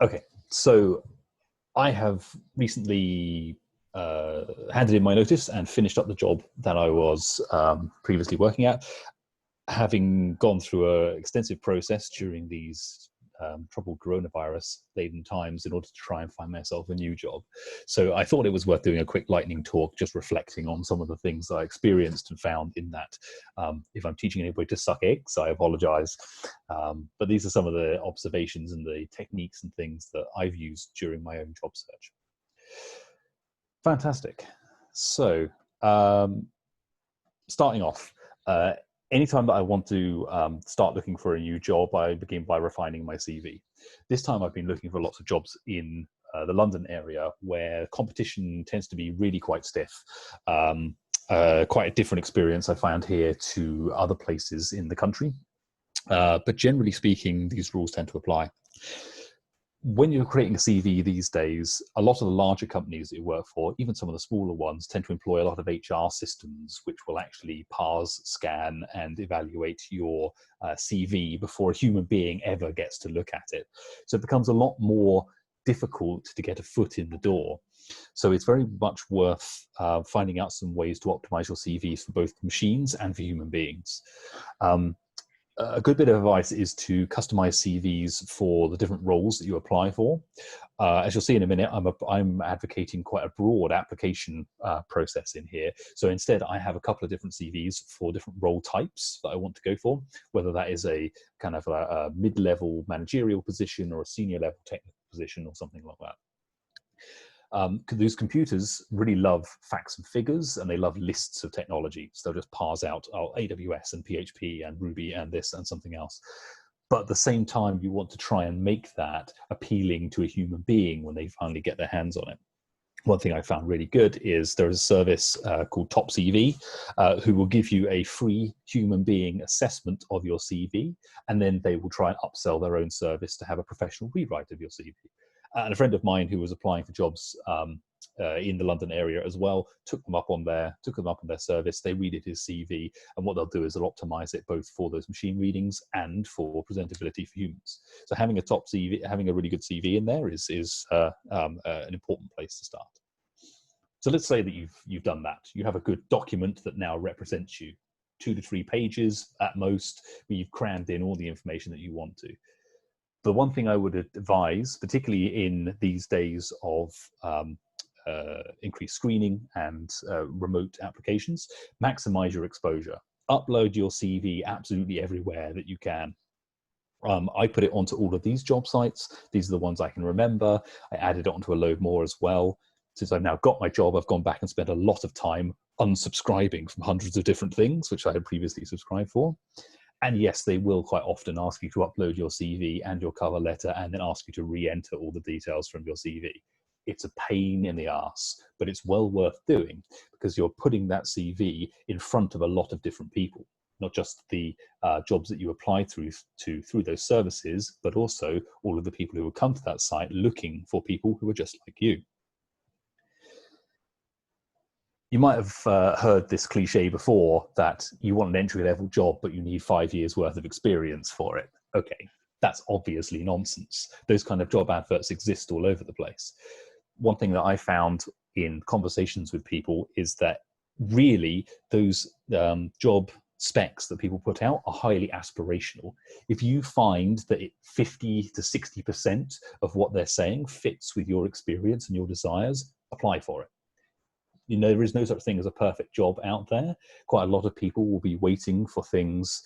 Okay, so I have recently handed in my notice and finished up the job that I was previously working at, having gone through an extensive process during these troubled coronavirus-laden times in order to try and find myself a new job. So I thought it was worth doing a quick lightning talk, just reflecting on some of the things I experienced and found in that. If I'm teaching anybody to suck eggs, I apologize. But these are some of the observations and the techniques and things that I've used during my own job search. Fantastic. So starting off, anytime that I want to start looking for a new job, I begin by refining my CV. This time I've been looking for lots of jobs in the London area where competition tends to be really quite stiff. Quite a different experience I found here to other places in the country. But generally speaking, these rules tend to apply. When you're creating a CV these days, a lot of the larger companies that you work for, even some of the smaller ones, tend to employ a lot of HR systems which will actually parse, scan, and evaluate your CV before a human being ever gets to look at it. So it becomes a lot more difficult to get a foot in the door. So it's very much worth finding out some ways to optimize your CVs for both machines and for human beings. A good bit of advice is to customize CVs for the different roles that you apply for. As you'll see in a minute, I'm advocating quite a broad application process in here. So instead, I have a couple of different CVs for different role types that I want to go for, whether that is a kind of a mid-level managerial position or a senior level technical position or something like that. Those computers really love facts and figures, and they love lists of technology. So they'll just parse out AWS and PHP and Ruby and this and something else. But at the same time, you want to try and make that appealing to a human being when they finally get their hands on it. One thing I found really good is there is a service called Top CV who will give you a free human being assessment of your CV, and then they will try and upsell their own service to have a professional rewrite of your CV. And a friend of mine who was applying for jobs in the London area as well took them up on their service. They redid his CV, and what they'll do is they'll optimize it both for those machine readings and for presentability for humans. So having a top CV, having a really good CV in there is an important place to start. So let's say that you've done that. You have a good document that now represents you, 2 to 3 pages at most, where you've crammed in all the information that you want to. The one thing I would advise, particularly in these days of increased screening and remote applications, maximize your exposure. Upload your CV absolutely everywhere that you can. I put it onto all of these job sites. These are the ones I can remember. I added it onto a load more as well. Since I've now got my job, I've gone back and spent a lot of time unsubscribing from hundreds of different things, which I had previously subscribed for. And yes, they will quite often ask you to upload your CV and your cover letter and then ask you to re-enter all the details from your CV. It's a pain in the arse, but it's well worth doing because you're putting that CV in front of a lot of different people, not just the jobs that you apply through those services, but also all of the people who will come to that site looking for people who are just like you. You might have heard this cliche before that you want an entry-level job, but you need 5 years worth of experience for it. Okay, that's obviously nonsense. Those kind of job adverts exist all over the place. One thing that I found in conversations with people is that really those job specs that people put out are highly aspirational. If you find that 50 to 60% of what they're saying fits with your experience and your desires, apply for it. You know, there is no such thing as a perfect job out there. Quite a lot of people will be waiting for things,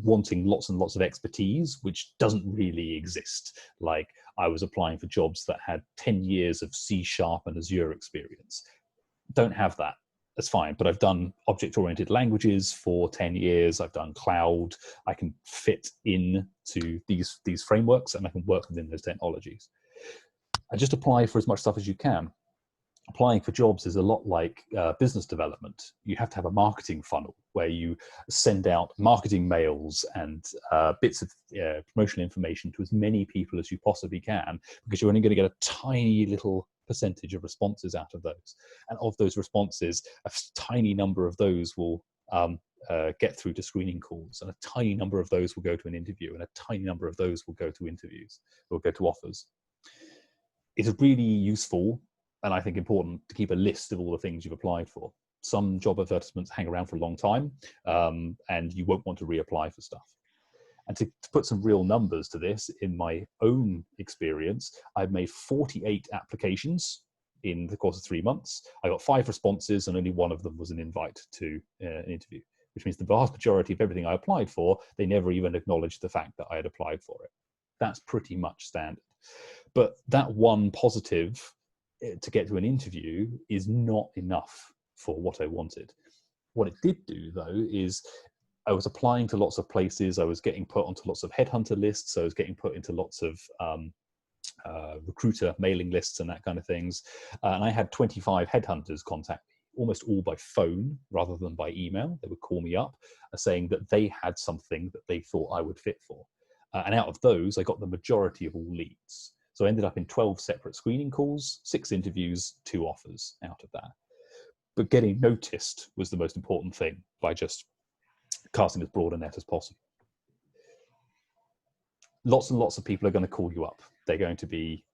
wanting lots and lots of expertise, which doesn't really exist. Like I was applying for jobs that had 10 years of C# and Azure experience. Don't have that. That's fine. But I've done object-oriented languages for 10 years. I've done cloud. I can fit into these frameworks and I can work within those technologies. I just apply for as much stuff as you can. Applying for jobs is a lot like business development. You have to have a marketing funnel where you send out marketing mails and bits of promotional information to as many people as you possibly can, because you're only going to get a tiny little percentage of responses out of those. And of those responses, a tiny number of those will get through to screening calls, and a tiny number of those will go to an interview, and a tiny number of those will go to interviews, will go to offers. It's really useful, and I think important, to keep a list of all the things you've applied for. Some job advertisements hang around for a long time, and you won't want to reapply for stuff. And to put some real numbers to this, in my own experience, I've made 48 applications in the course of 3 months. I got 5 responses, and only one of them was an invite to an interview, which means the vast majority of everything I applied for, they never even acknowledged the fact that I had applied for it. That's pretty much standard. But that one positive to get to an interview is not enough for what I wanted. What it did do, though, is I was applying to lots of places. I was getting put onto lots of headhunter lists. I was getting put into lots of recruiter mailing lists and that kind of things. And I had 25 headhunters contact me, almost all by phone rather than by email. They would call me up saying that they had something that they thought I would fit for. And out of those, I got the majority of all leads. So I ended up in 12 separate screening calls, 6 interviews, 2 offers out of that. But getting noticed was the most important thing, by just casting as broad a net as possible. Lots and lots of people are going to call you up. They're going to be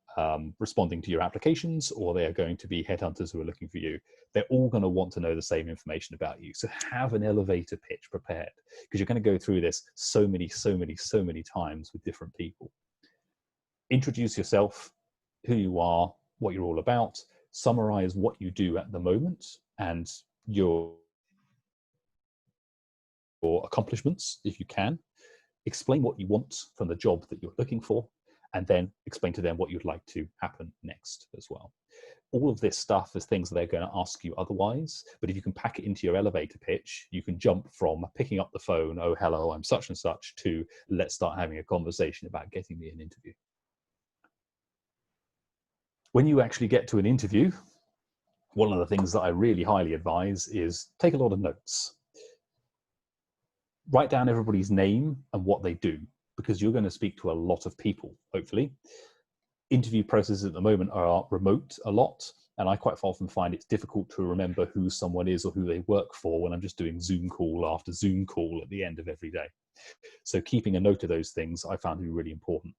responding to your applications, or they are going to be headhunters who are looking for you. They're all going to want to know the same information about you. So have an elevator pitch prepared, because you're going to go through this so many times with different people. Introduce yourself, who you are, what you're all about, summarize what you do at the moment and your accomplishments, if you can. Explain what you want from the job that you're looking for, and then explain to them what you'd like to happen next as well. All of this stuff is things that they're going to ask you otherwise, but if you can pack it into your elevator pitch, you can jump from picking up the phone, oh, hello, I'm such and such, to let's start having a conversation about getting me an interview. When you actually get to an interview, one of the things that I really highly advise is take a lot of notes. Write down everybody's name and what they do, because you're going to speak to a lot of people, hopefully. Interview processes at the moment are remote a lot, and I quite often find it's difficult to remember who someone is or who they work for when I'm just doing Zoom call after Zoom call at the end of every day. So keeping a note of those things I found to be really important.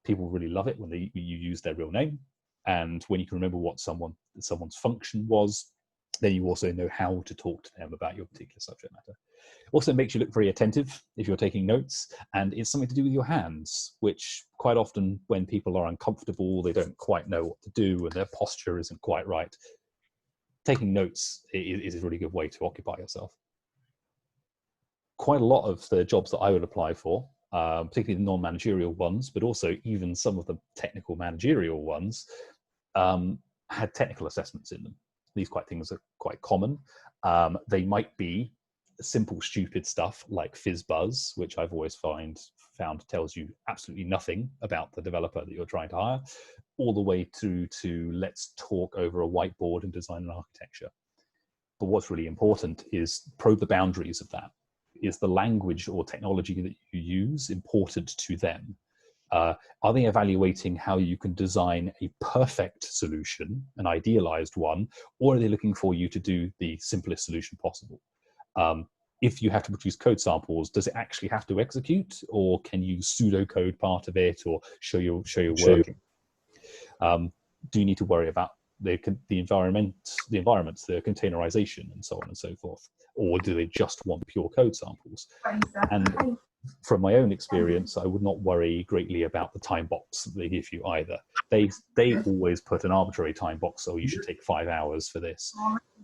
People really love it when you use their real name, and when you can remember what someone's function was, then you also know how to talk to them about your particular subject matter. Also makes you look very attentive if you're taking notes, and it's something to do with your hands, which quite often when people are uncomfortable, they don't quite know what to do and their posture isn't quite right. Taking notes is a really good way to occupy yourself. Quite a lot of the jobs that I would apply for, particularly the non-managerial ones, but also even some of the technical managerial ones, had technical assessments in them. These things are quite common. They might be simple, stupid stuff like FizzBuzz, which I've always found tells you absolutely nothing about the developer that you're trying to hire, all the way through to let's talk over a whiteboard and design an architecture. But what's really important is probe the boundaries of that. Is the language or technology that you use important to them? Are they evaluating how you can design a perfect solution, an idealized one, or are they looking for you to do the simplest solution possible? If you have to produce code samples, does it actually have to execute, or can you pseudocode part of it or show your working? Do you need to worry about the environments, the containerization, and so on and so forth, or do they just want pure code samples? And from my own experience, I would not worry greatly about the time box that they give you either. They always put an arbitrary time box, so you should take 5 hours for this.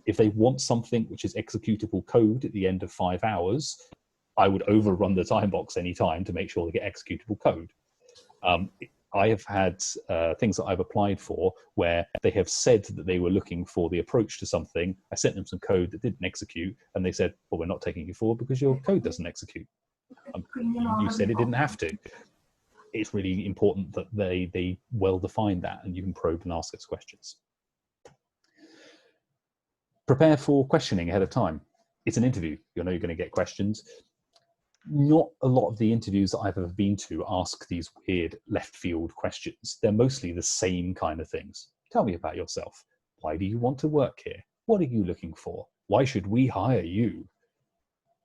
If they want something which is executable code at the end of 5 hours, I would overrun the time box any time to make sure they get executable code. I have had things that I've applied for where they have said that they were looking for the approach to something. I sent them some code that didn't execute, and they said, well, we're not taking you forward because your code doesn't execute. You said it didn't have to. It's really important that they well define that, and you can probe and ask us questions. Prepare for questioning ahead of time. It's an interview. You know you're going to get questions. Not a lot of the interviews that I've ever been to ask these weird left field questions. They're mostly the same kind of things. Tell me about yourself. Why do you want to work here? What are you looking for? Why should we hire you?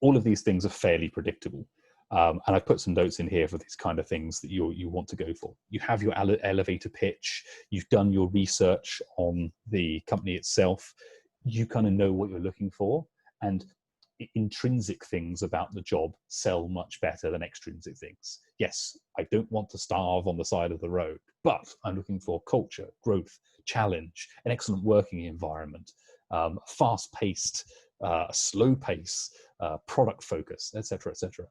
all of these things are fairly predictable. And I've put some notes in here for these kind of things that you want to go for. You have your elevator pitch. You've done your research on the company itself. You kind of know what you're looking for. And intrinsic things about the job sell much better than extrinsic things. Yes, I don't want to starve on the side of the road, but I'm looking for culture, growth, challenge, an excellent working environment, fast-paced, slow pace, product focus, etc., etc.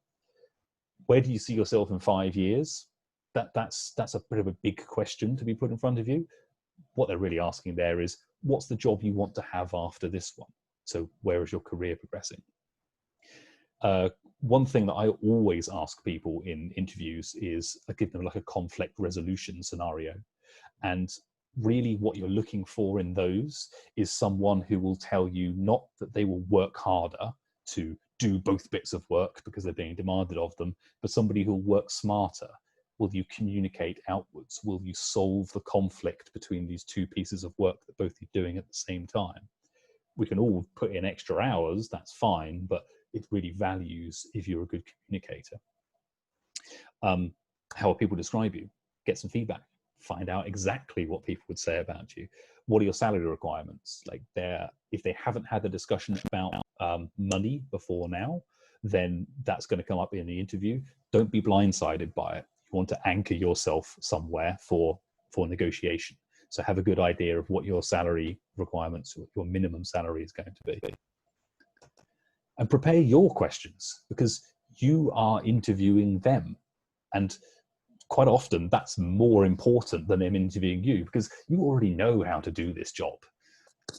Where do you see yourself in 5 years? That's a bit of a big question to be put in front of you. What they're really asking there is, what's the job you want to have after this one? So where is your career progressing? One thing that I always ask people in interviews is I give them like a conflict resolution scenario. And really what you're looking for in those is someone who will tell you not that they will work harder to do both bits of work because they're being demanded of them, but somebody who will work smarter. Will you communicate outwards? Will you solve the conflict between these two pieces of work that both you're doing at the same time? We can all put in extra hours, that's fine, but it really values if you're a good communicator. How will people describe you? Get some feedback. Find out exactly what people would say about you. What are your salary requirements? Like, if they haven't had a discussion about money before now, then that's going to come up in the interview. Don't be blindsided by it. You want to anchor yourself somewhere for negotiation. So have a good idea of what your salary requirements, what your minimum salary is going to be. And prepare your questions, because you are interviewing them. And quite often that's more important than them interviewing you, because you already know how to do this job.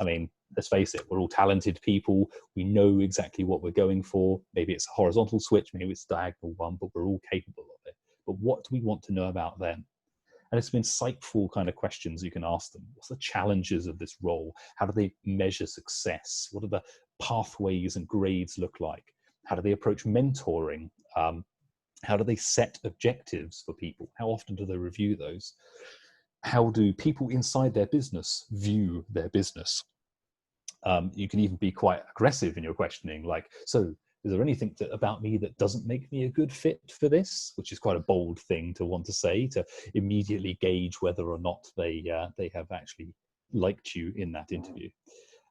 I mean, let's face it, we're all talented people. We know exactly what we're going for. Maybe it's a horizontal switch, maybe it's a diagonal one, but we're all capable of it. But what do we want to know about them? And it's some insightful kind of questions you can ask them. What's the challenges of this role? How do they measure success? What are the pathways and grades look like? How do they approach mentoring? How do they set objectives for people? How often do they review those? How do people inside their business view their business? You can even be quite aggressive in your questioning, like, so is there anything about me that doesn't make me a good fit for this? Which is quite a bold thing to want to say, to immediately gauge whether or not they have actually liked you in that interview.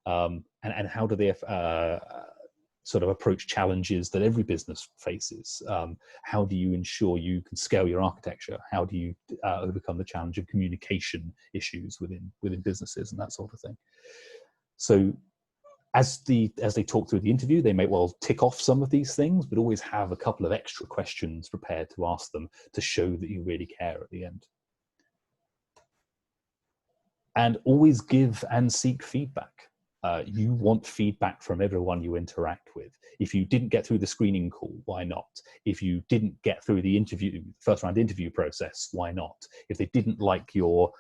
And how do they sort of approach challenges that every business faces? How do you ensure you can scale your architecture? How do you overcome the challenge of communication issues within businesses and that sort of thing? So as they talk through the interview, they may well tick off some of these things, but always have a couple of extra questions prepared to ask them to show that you really care at the end. And always give and seek feedback. You want feedback from everyone you interact with. If you didn't get through the screening call, why not? If you didn't get through the first round interview process, why not? If they didn't like your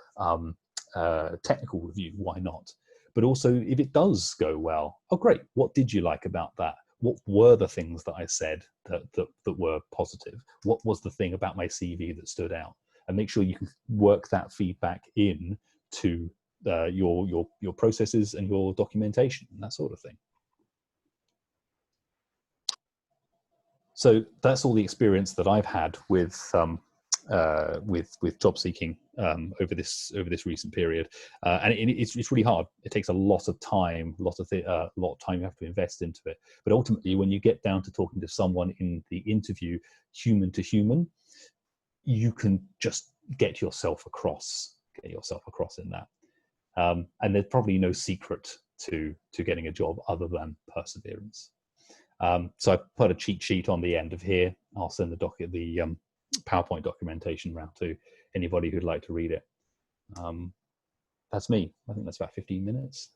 technical review, why not? But also, if it does go well, oh great, what did you like about that? What were the things that I said that were positive? What was the thing about my CV that stood out? And make sure you can work that feedback in to your processes and your documentation and that sort of thing. So that's all the experience that I've had with job seeking over this recent period, and it's really hard. It takes a lot of time, a lot of time you have to invest into it. But ultimately, when you get down to talking to someone in the interview, human to human, you can just get yourself across in that. And there's probably no secret to getting a job other than perseverance. So I put a cheat sheet on the end of here. I'll send the PowerPoint documentation round to anybody who'd like to read it. That's me. I think that's about 15 minutes.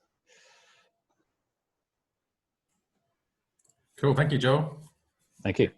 Cool. Thank you, Joel. Thank you.